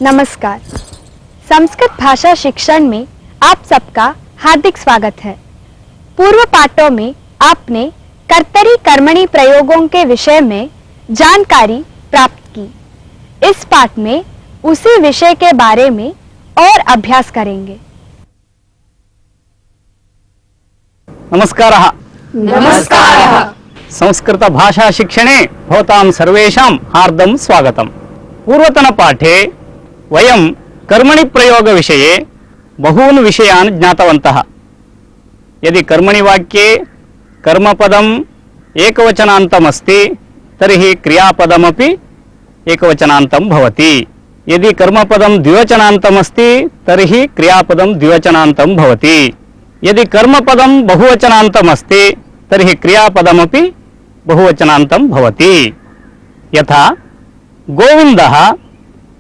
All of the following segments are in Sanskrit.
नमस्कार। संस्कृत भाषा शिक्षण में आप सबका हार्दिक स्वागत है। पूर्व पाठों में आपने कर्तरी कर्मणि प्रयोगों के विषय में जानकारी प्राप्त की। इस पाठ में उसी विषय के बारे में और अभ्यास करेंगे। नमस्कारः। नमस्कारः। संस्कृत भाषा शिक्षणे भवतां सर्वेषां हार्दं स्वागतम्। पूर्वतन पाठे वयं कर्मणि प्रयोग विषये बहून् विषयान् ज्ञातवन्तः। यदि कर्मणि वाक्ये कर्मपदम् एकवचनान्तम् अस्ति तर्हि क्रियापदमपि एकवचनान्तं भवति। यदि कर्मपदं द्विवचनान्तम् अस्ति तर्हि क्रियापदं द्विवचनान्तं भवति। यदि कर्मपदं बहुवचनान्तम् अस्ति तर्हि क्रियापदमपि बहुवचनान्तं भवति। यथा गोविन्दः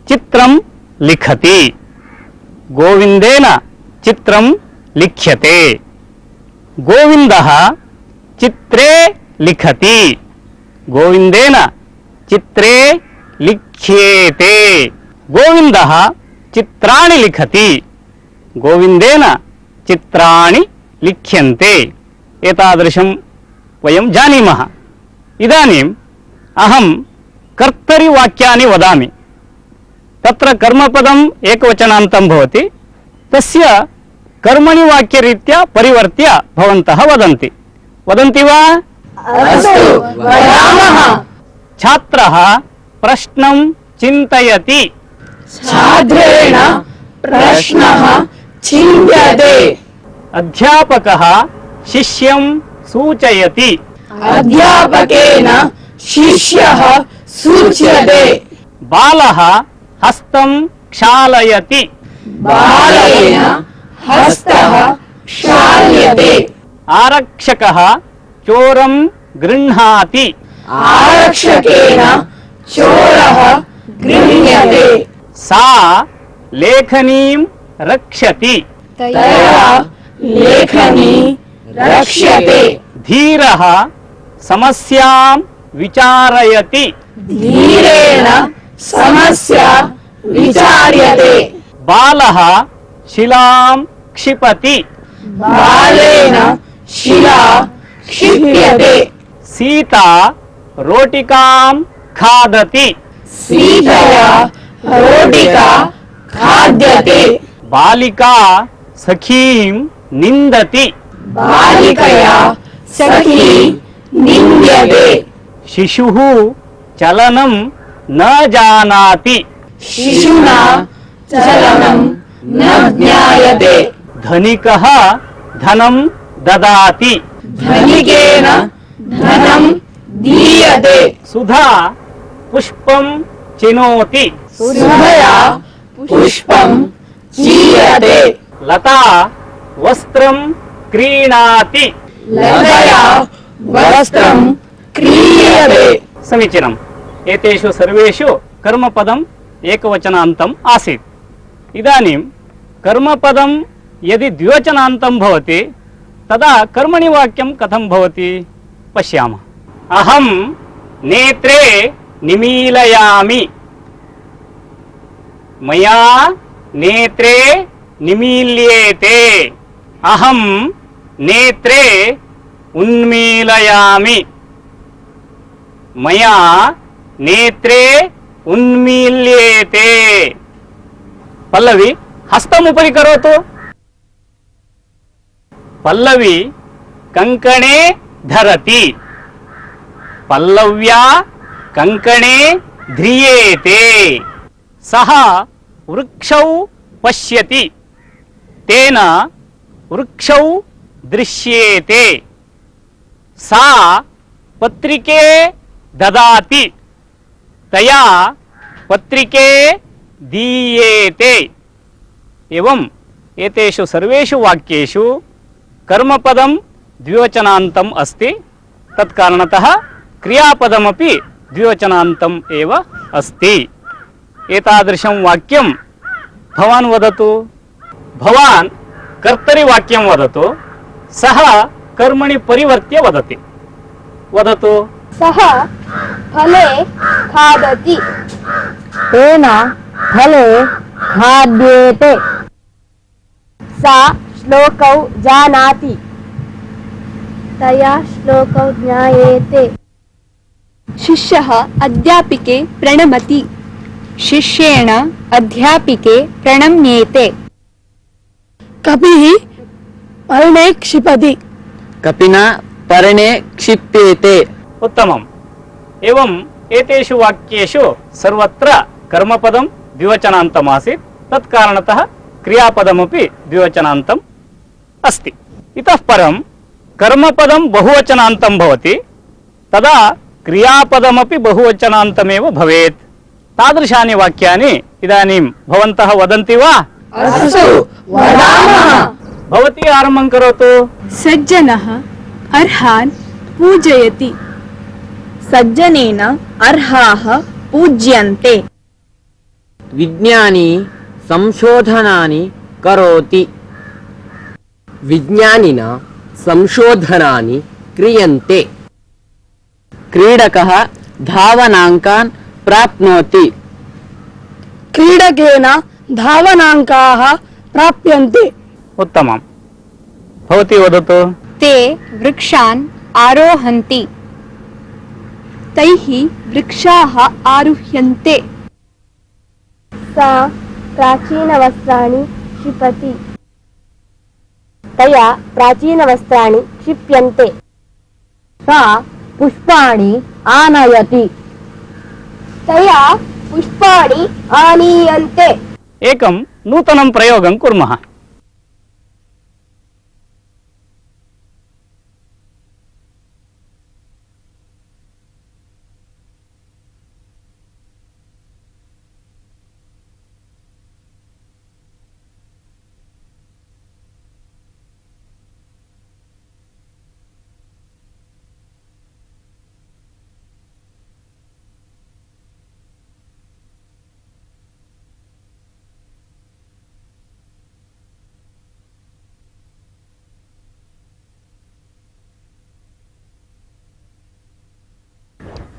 चित्रं लिखति, गोविन्देन चित्रं लिख्यते। गोविन्दः चित्रे लिखति, गोविन्देन चित्रे लिख्येते। गोविन्दः चित्राणि लिखति, गोविन्देन चित्राणि लिख्यन्ते। एतादृशं वयं जानीमः। इदानीम् अहं कर्तरि वाक्यानि वदामि। तत्र कर्मपदम् एकवचनान्तं भवति, तस्य कर्मणि वाक्यरीत्या परिवर्त्य भवन्तः वदन्ति वा? अस्तु, वदामः। छात्रः प्रश्नं चिन्तयति, छात्रेण प्रश्नः चिन्त्यते। अध्यापकः शिष्यं सूचयति, अध्यापकेन शिष्यः सूच्यते। बालः हस्तं क्षालयति, बालेन हस्तः क्षाल्यते। आरक्षकः चोरं गृह्णाति, आरक्षकेन चोरः गृह्यते। सा लेखनीं रक्षति, तया लेखनी रक्ष्यते। धीरः समस्यां विचारयति, धीरेण समस्या विचार्यते। बालः शिलां क्षिपति, बालेन शिला क्षिप्यते। सीता रोटिकां खादति, सीतया रोटिका खाद्यते। बालिका सखीं निन्दति, बालिकया सखी निन्द्यते। शिशुः चलनं न जानाति, शिशुना चलनं न ज्ञायते। धनिकः धनं ददाति, धनिकेन धनं दीयते। सुधा पुष्पं चिनोति, सुधया पुष्पं चीयते। लता वस्त्रं क्रीणाति। लतया वस्त्रं क्रीयते। समीचीनम्। एतेषु सर्वेषु कर्मपदम् एकवचनान्तम् आसीत्। इदानीं कर्मपदं यदि द्विवचनान्तं भवति तदा कर्मणि वाक्यं कथं भवति पश्यामः। अहं नेत्रे निमीलयामि, मया नेत्रे निमील्येते। अहं नेत्रे उन्मीलयामि, मया नेत्रे उन्मील्येते। पल्लवी हस्तम् उपरि करोतु। पल्लवी कंकणे धरति, पल्लव्या कंकणे ध्रियेते। सः वृक्षौ पश्यति, तेन वृक्षौ दृश्येते। सा पत्रिके ददाति, तया पत्रिके दीयेते। एवं एतेषु सर्वेषु वाक्येषु कर्मपदं द्विवचनान्तम् अस्ति, तत्कारणतः क्रियापदमपि द्विवचनान्तम् एव अस्ति। एतादृशं वाक्यं भवान् वदतु। भवान् कर्तरि वाक्यं वदतु, सः कर्मणि परिवर्त्य वदति। वदतु। सः फले खादति। तेन फले खाद्येते। सा श्लोकौ जानाति। तया श्लोकौ ज्ञायेते। शिष्यः अध्यापिके प्रणमति। शिष्येण अध्यापिके प्रणम्येते। कपिः पर्णे क्षिपति। कपिना पर्णे क्षिप्येते। उत्तमम्। एवम् एतेषु वाक्येषु सर्वत्र कर्मपदं द्विवचनान्तमासीत्, तत्कारणतः क्रियापदमपि द्विवचनान्तम् अस्ति। इतः परं कर्मपदं बहुवचनान्तं भवति, तदा क्रियापदमपि बहुवचनान्तमेव भवेत्। तादृशानि वाक्यानि इदानीं भवन्तः वदन्ति वा? अस्तु, वदामः। भवती आरम्भं करोतु। सज्जनः अर्हान् पूजयति। सज्जनेन अर्हाः पूज्यन्ते। विज्ञानी संशोधनानि करोति। विज्ञानिना संशोधनानि क्रियन्ते। क्रीडकः धावनाङ्कान् प्राप्नोति। क्रीडकेन धावनाङ्काः प्राप्यन्ते। उत्तमम्। भवती वदतु। ते वृक्षान् आरोहन्ति। तैः वृक्षाः आरुह्यन्ते। सा प्राचीनवस्त्राणि क्षिपति। तया प्राचीनवस्त्राणि क्षिप्यन्ते। सा पुष्पाणि आनयति। तया पुष्पाणि आनीयन्ते। एकं नूतनं प्रयोगं कुर्मः।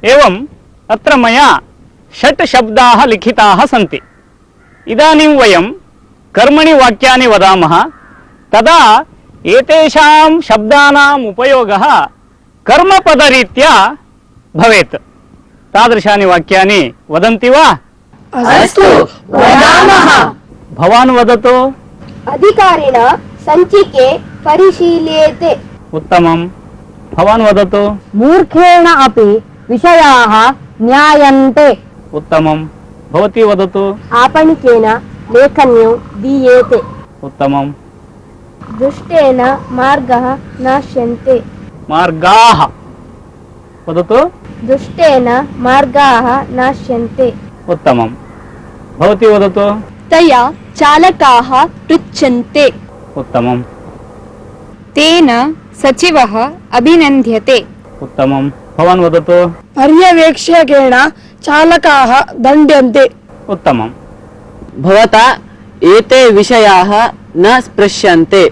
एवम् अत्र मया 6 शब्दाः लिखिताः सन्ति। इदानीं वयं कर्मणि वाक्यानि वदामः, तदा एतेषां शब्दानाम् उपयोगः कर्मपदरीत्या भवेत्। तादृशानि वाक्यानि वदन्ति वा? अस्तु, वदामः। भवान् वदतु। अधिकारिणा सञ्चिके परिशील्येते। उत्तमम्। भवान् वदतु। मूर्खेण अपि विषयाः ज्ञायन्ते। उत्तमम्। भवती वदतु। आपणिकेन लेखन्यो दीयेते। उत्तमम्। दुष्टेन मार्गः नाश्यन्ते। मार्गाः। वदतु। दुष्टेन मार्गाः नाश्यन्ते। उत्तमम्। भवती वदतु। तया चालकाः पृच्छन्ते। उत्तमम्। तेन सचिवः अभिनन्द्यते। उत्तमम्। भवान् वदतु। पर्यवेक्षकेन चालकाः दण्ड्यन्ते। उत्तमम्। भवता एते विषयाः न स्पृश्यन्ते।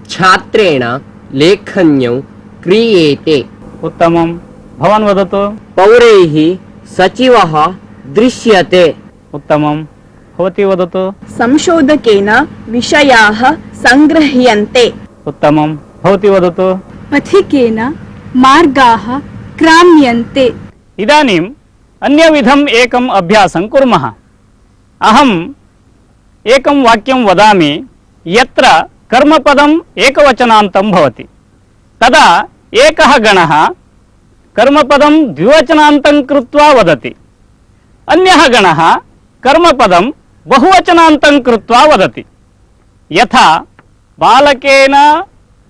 छात्रेण लेखन्यौ क्रियेते। उत्तमम्। भवान् वदतु। पौरैः सचिवः दृश्यते। उत्तमम्। भवती वदतु। संशोधकेन विषयाः सङ्गृह्यन्ते। उत्तमम्। भवती वदतु। पथिकेन मार्गाः क्राम्यन्ते। इदानीम् अन्यविधम् एकम् अभ्यासं कुर्मः। अहम् एकं वाक्यं वदामि यत्र कर्मपदम् एकवचनान्तं भवति। तदा एकः गणः कर्मपदं द्विवचनान्तं कृत्वा वदति, अन्यः गणः कर्मपदं बहुवचनान्तं कृत्वा वदति। यथा बालकेन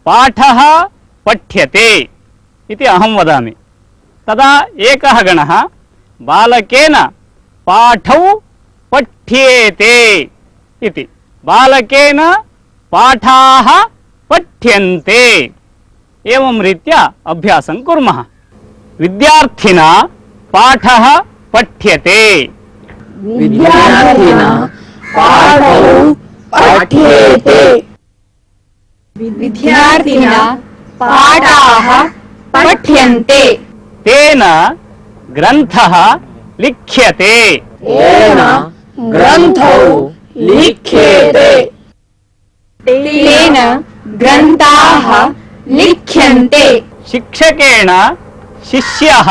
पाठः पठ्यते इति अहं वदामि, तदा एकः गणः बालकेन पाठौ पठ्येते इति, बालकेन पाठाः पठ्यन्ते। एवं रीत्या अभ्यासं कुर्मः। विद्यार्थिना पाठः पठ्यते विद्यार्थिनः पाठौ पठ्येते विद्यार्थिनः पाठाः पठ्यन्ते तेन ग्रन्थः लिख्यते तेन ग्रन्थौ लिख्येते तेन ग्रन्थाः लिख्यन्ते शिक्षकेन शिष्यः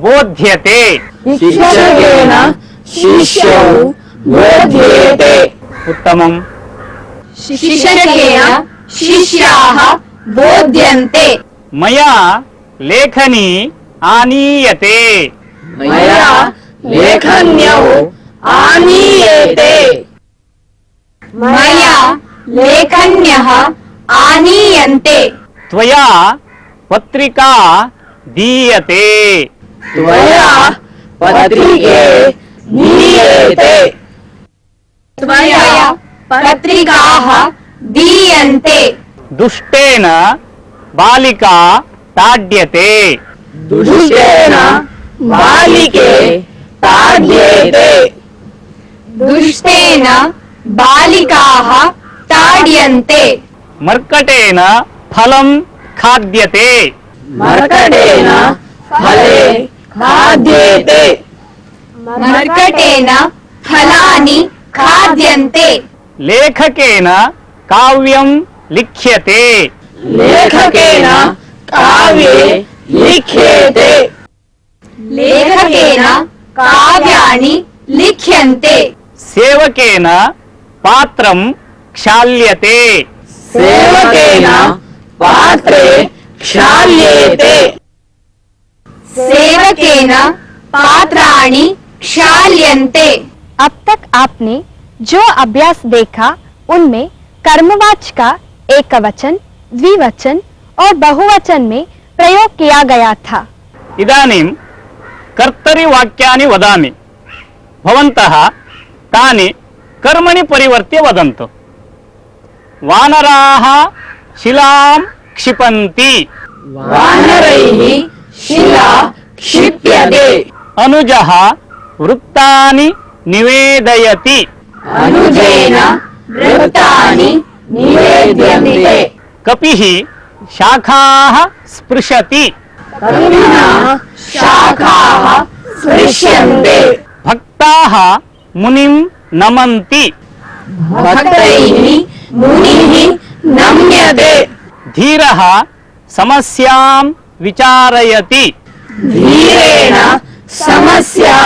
बोध्यते शिक्षकेन शिष्यौ बोध्येते उत्तमम् शिक्षकेन शिष्याः बोध्यन्ते मया लेखनी आनीयते मया लेखन्यौ आनीयेते मया लेखन्यः आनीयन्ते त्वया पत्रिका दीयते त्वया पत्रिके दीयेते त्वया पत्रिकाः दीयन्ते दुष्टेन बालिका ताड्यते दुष्टेन बालिके ताड्येते दुष्टेन बालिकाः ताड्यन्ते मर्कटेन फलं खाद्यते मर्कटेन फले खाद्येते मर्कटेन फलानि खाद्यन्ते लेखकेन काव्यं लिख्यते लेखकेन काव्ये लिख्येते लेखकेन काव्यानि लिख्यन्ते सेवकेन पात्रं क्षाल्यते सेवकेन पात्रे क्षाल्येते सेवकेन पात्राणि क्षाल्यन्ते। अब तक आपने जो अभ्यास देखा उनमें कर्मवाच्य का एकवचन, द्विवचन और बहुवचन में प्रयोग किया गया था। इदानीं कर्तरि वाक्यानि वदामि, भवन्तः तानि कर्मणि परिवर्त्य वदन्तु। वानराः शिलां क्षिपन्ति, वानरैः शिला क्षिप्यते, अनुजः वृत्तानि निवेदयति, अनुजेन वृत्तानि निवेद्यन्ते, कपिः शाखाः स्पृशति, कपिना शाखाः स्पृश्यन्ते, भक्ताः मुनिं नमन्ति, भक्तैः मुनिः नम्यते, धीरः समस्यां विचारयति। धीरेण समस्या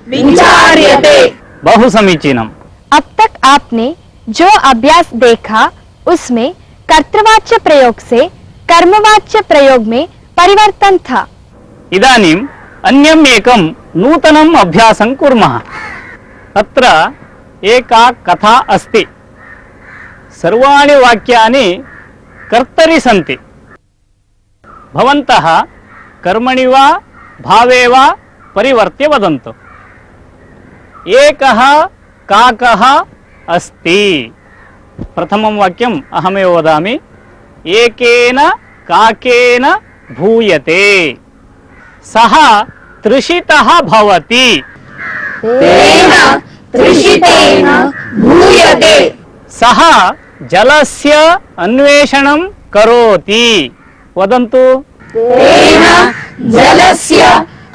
विचार्यते। बहु समीचीनम्। अब तक आपने जो अभ्यास देखा उसमें कर्तृवाच्य प्रयोग से कर्मवाच्य प्रयोग में परिवर्तन था। इदानीम् अन्यम् एकं नूतनम् अभ्यासं कुर्मः। अत्र एका कथा अस्ति। सर्वाणि वाक्यानि कर्तरि सन्ति। भवन्तः कर्मणि वा भावे वा परिवर्त्य वदन्तु। एकः काकः अस्ति। प्रथमं वाक्यम् अहमेव वदामि। एकेन काकेन भूयते, सः तृषितः भवति, तेन तृषितेन भूयते, सः जलस्य अन्वेषणं करोति। वदन्तु। तेन जलस्य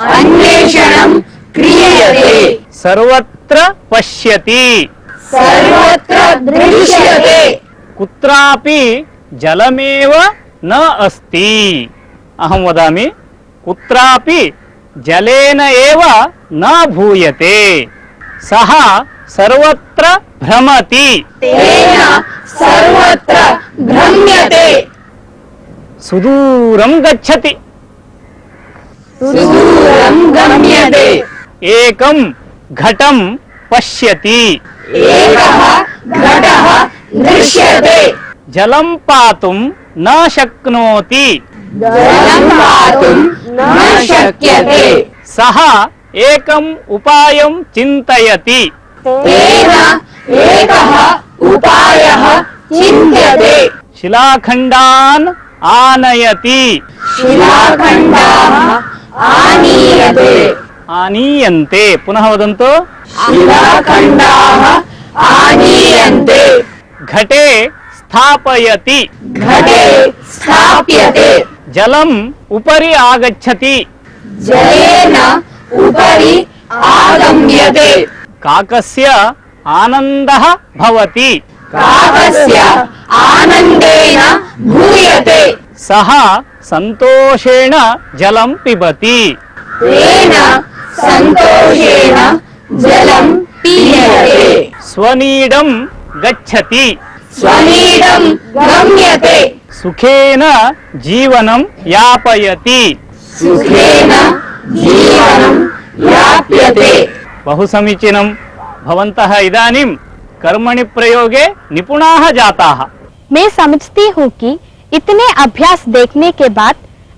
अन्वेषणं क्रियते, सर्वत्र पश्यति, सर्वत्र दृश्यते, कुत्रापि जलमेव न अस्ति। अहं वदामि, कुत्रापि जलेन एव न भूयते, सः सर्वत्र भ्रमति, तेन सर्वत्र भ्रम्यते, सुदूरं गच्छति, सुदूरं गम्यते, एकं घटं पश्यति, एकः घटः दृश्यते, जलं पातुं न शक्नोति, जलं पातुं न शक्यते, सः एकम् उपायं चिन्तयति, तेन एकः उपायः चिन्त्यते, शिलाखण्डान् आनयति, शिलाखण्डाः आनीयते, आनीयन्ते। पुनः वदन्तु। शिलाखण्डाः आनीयन्ते। घटे स्थापयति। घटे स्थाप्यते। जलम् उपरि आगच्छति। जलेन उपरि आगम्यते। काकस्य आनन्दः भवति। काकस्य आनन्देन भूयते। सः सन्तोषेण जलं पिबति। तेन सन्तोषेण जलं पीयते। स्वनीडं गच्छति। स्वनीडं गम्यते। सुखेन जीवनं यापयति। सुखेन जीवनं याप्यते। बहु समीचीनं। भवन्तः इदानीं कर्मणि प्रयोगे निपुणाः जाताः। मैं समझती हूँ कि इतने अभ्यास देखने के बाद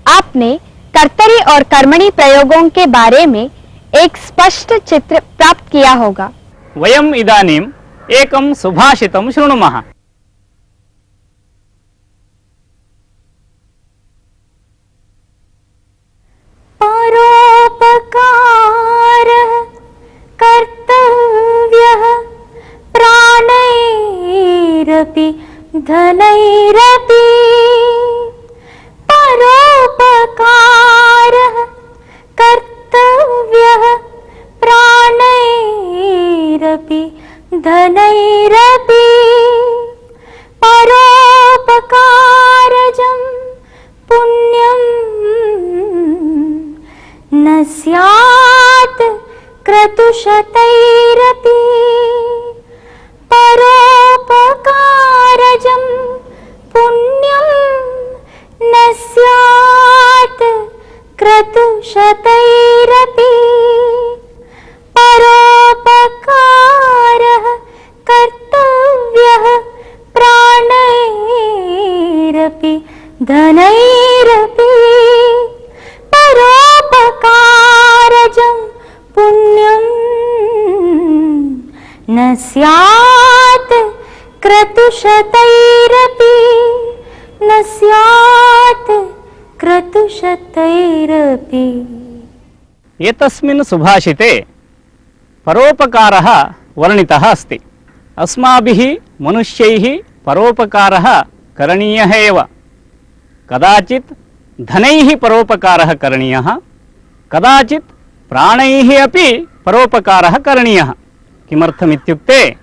आपने कर्तरी और कर्मणि प्रयोगों के बारे में एक स्पष्ट चित्र प्राप्त किया होगा। वयम् इदानीम् एकं सुभाषितं शृणुमः। परोपकारः कर्तव्यः प्राणैरपि धनैरपि। परोपकारः कर्तव्यः प्राणैरपि धनैरपि। परोपकारजं पुण्यं न स्यात् क्रतुशतैरपि। परोपकारजं पुण्यं न स्यात् क्रतुशतैरपि। परोपकारः कर्तव्यः प्राणैरपि धनैरपि। परोपकारजं पुण्यं न स्यात् क्रतुशतैरपि। न स्यात् क्रतुशतैरपि। एतस्मिन् सुभाषिते परोपकारः वर्णितः अस्ति। अस्माभिः मनुष्यैः परोपकारः करणीयः एव। कदाचित् धनैः परोपकारः करणीयः, कदाचित् प्राणैः अपि परोपकारः करणीयः। किमर्थमित्युक्ते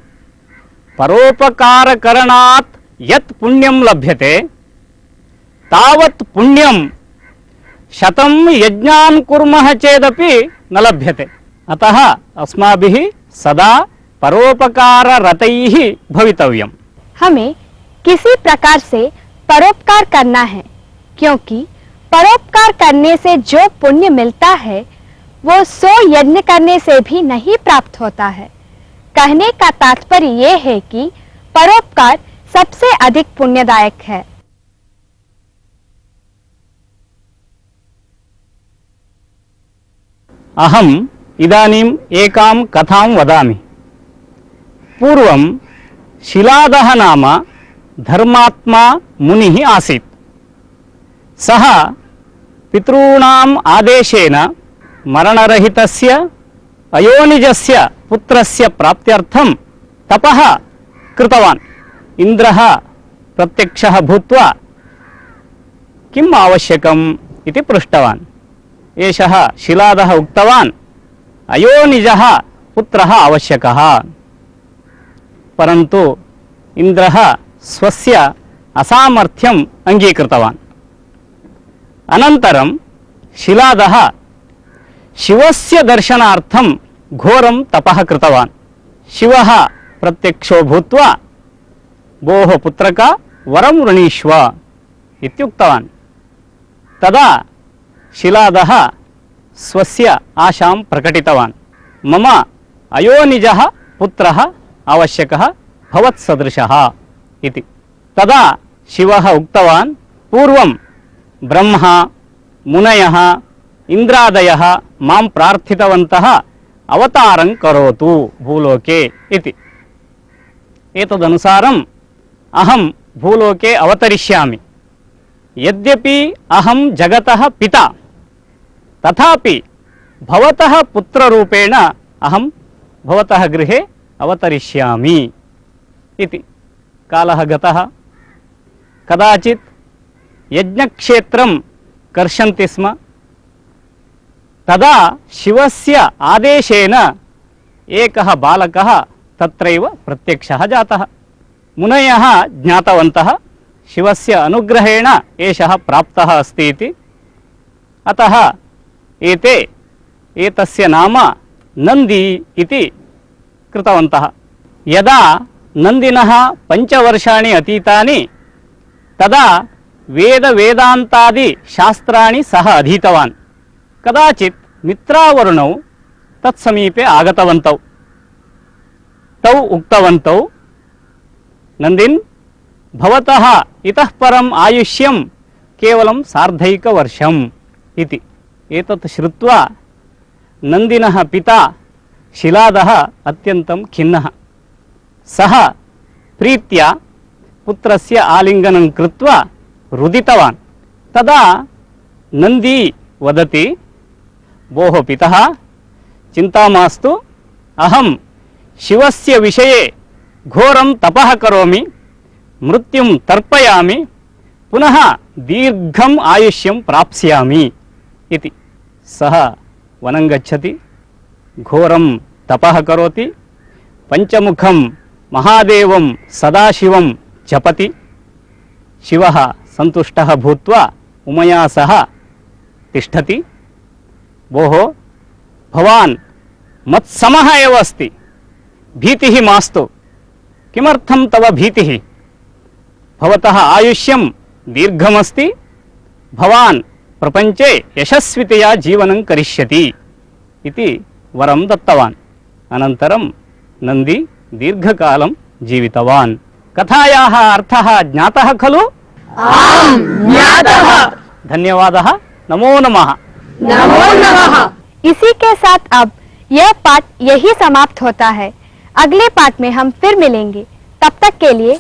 परोपकारकरणात् यत् पुण्यं लभ्यते तावत् पुण्यं शतं यज्ञान् कुर्मः चेदपि न लभ्यते। अतः अस्माभिः सदा परोपकाररतैः भवितव्यम्। हमें किसी प्रकार से परोपकार करना है, क्योंकि परोपकार करने से जो पुण्य मिलता है वो 100 यज्ञ करने से भी नहीं प्राप्त होता है। कहने का तात्पर्य ये है कि परोपकार सबसे अधिक पुण्यदायक है। अहम् इदानीम् एकां कथां वदामि। पूर्वं शिलादः नाम धर्मात्मा मुनिः आसीत्। सः पितॄणाम् आदेशेन मरणरहितस्य अयोनिजस्य पुत्रस्य प्राप्त्यर्थं तपः कृतवान्। इन्द्रः प्रत्यक्षः भूत्वा किम् आवश्यकम् इति पृष्टवान्। एषः शिलादः उक्तवान्, अयोनिजः पुत्रः आवश्यकः। परन्तु इन्द्रः स्वस्य असामर्थ्यम् अङ्गीकृतवान्। अनन्तरं शिलादः शिवस्य दर्शनार्थं घोरं तपः कृतवान्। शिवः प्रत्यक्षो भूत्वा, भोः पुत्रक वरं वृणीष्व इत्युक्तवान्। तदा शिलादः स्वस्य आशां प्रकटितवान्, मम अयोनिजः पुत्रः आवश्यकः भवत्सदृशः इति। तदा शिवः उक्तवान्, पूर्वं ब्रह्मा मुनयः इन्द्रादयः मां प्रार्थितवन्तः अवतारं करोतु भूलोके इति। एतदनुसारम् अहं भूलोके अवतरिष्यामि। यद्यपि अहं जगतः पिता, तथापि भवतः पुत्ररूपेण अहं भवतः गृहे अवतरिष्यामि इति। कालः गतः। कदाचित् यज्ञक्षेत्रं कर्षन्ति स्म। तदा शिवस्य आदेशेन एकः बालकः तत्रैव प्रत्यक्षः जातः। मुनयः ज्ञातवन्तः शिवस्य अनुग्रहेण एषः प्राप्तः अस्ति इति। अतः एतस्य नाम नन्दी इति कृतवन्तः। यदा नन्दिनः 5 वर्षाणि अतीतानि तदा वेदान्तादि शास्त्राणि सः अधीतवान्। कदाचित् मित्रावरुणौ तत्समीपे आगतवन्तौ। तौ उक्तवन्तौ, नन्दिन्, भवतः इतः परम् आयुष्यं केवलं 1.5 वर्षम् इति। एतत् श्रुत्वा नन्दिनः पिता शिलादः अत्यन्तं खिन्नः। सः प्रीत्या पुत्रस्य आलिङ्गनं कृत्वा रुदितवान्। तदा नन्दी वदति, भोः पितः, चिन्ता मास्तु, अहं शिवस्य विषये घोरं तपः करोमि, मृत्युं तर्पयामि, पुनः दीर्घम् आयुष्यं प्राप्स्यामि इति। सः वनं गच्छति, घोरं तपः करोति, पञ्चमुखं महादेवं सदाशिवं जपति। शिवः सन्तुष्टः भूत्वा उमया सह तिष्ठति। भोः, भवान् मत्समः एव अस्ति, भीतिः मास्तु। किमर्थं तव भीतिः? भवतः आयुष्यं दीर्घमस्ति, भवान् प्रपञ्चे यशस्वितया जीवनं करिष्यति इति वरं दत्तवान्। अनन्तरं नन्दी दीर्घकालं जीवितवान्। कथायाः अर्थः ज्ञातः खलु? आम्, ज्ञातः। धन्यवादः। नमो नमः। नमो नमः। इसी के साथ अब यह पाठ यही समाप्त होता है। अगले पाठ में हम फिर मिलेंगे। तब तक के लिए